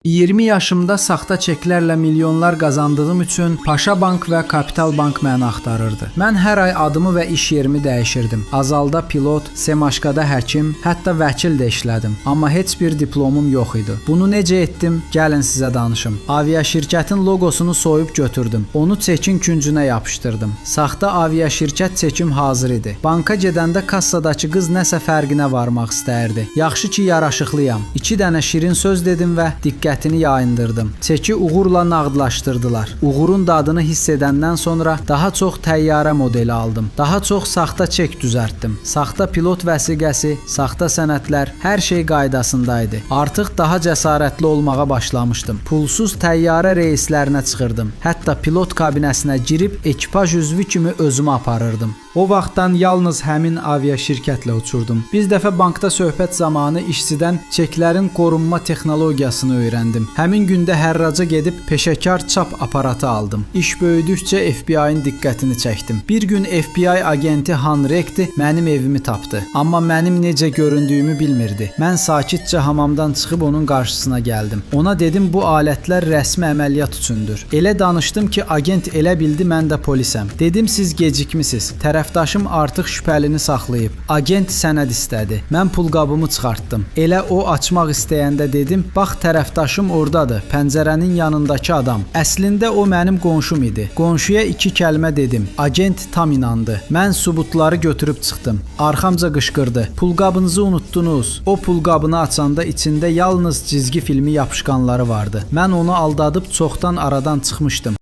20 yaşımda saxta çeklərlə milyonlar qazandığım üçün Paşa Bank və Kapital Bank məni axtarırdı. Mən hər ay adımı və iş yerimi dəyişirdim. Azalda pilot, Semaşkada həkim, hətta vəkil də işlədim. Amma heç bir diplomum yox idi. Bunu necə etdim? Gəlin sizə danışım. Aviaşirkətin loqosunu soyub götürdüm. Onu çekin küncünə yapışdırdım. Saxta aviaşirkət çekim hazır idi. Banka gedəndə kassadakı qız nəsə fərqinə varmaq istəyirdi. Yaxşı ki, yaraşıqlıyam. 2 dənə şirin söz dedim və diqqətini yayındırdım. Çeki uğurla nağdlaşdırdılar. Uğurun dadını hiss edəndən sonra daha çox təyyarə modeli aldım. Daha çox saxta çek düzəltdim. Saxta pilot vəsiqəsi, saxta sənədlər, hər şey qaydasındaydı. Artıq daha cəsarətli olmağa başlamışdım. Pulsuz təyyarə reyslərinə çıxırdım. Hətta pilot kabinəsinə girib ekipaj üzvü kimi özümü aparırdım. O vaxtdan yalnız həmin aviaşirkətlə uçurdum. Bir dəfə bankda söhbət zamanı işçidən çeklərin qorunma texnologiyasını öyrəndim. Həmin gündə hərraca gedib peşəkar çap aparatı aldım. İş böyüdükcə FBI-in diqqətini çəkdim. Bir gün FBI agenti Han Rekti mənim evimi tapdı. Amma mənim necə göründüyümü bilmirdi. Mən sakitcə hamamdan çıxıb onun qarşısına gəldim. Ona dedim bu alətlər rəsmi əməliyyat üçündür. Elə danışdım ki, agent elə bildi mən də polisəm. Dedim siz gecikmisiniz. Tərəfdaşım artıq şübhəlini saxlayıb. Agent sənəd istədi. Mən pulqabımı çıxartdım. Elə o açmaq istəyəndə dedim, bax tərəfdaşım oradadır, pəncərənin yanındakı adam. Əslində o mənim qonşum idi. Qonşuya 2 kəlmə dedim. Agent tam inandı. Mən sübutları götürüb çıxdım. Arxamca qışqırdı. Pulqabınızı unutdunuz. O pulqabını açanda içində yalnız cizgi filmi yapışqanları vardı. Mən onu aldadıb çoxdan aradan çıxmışdım.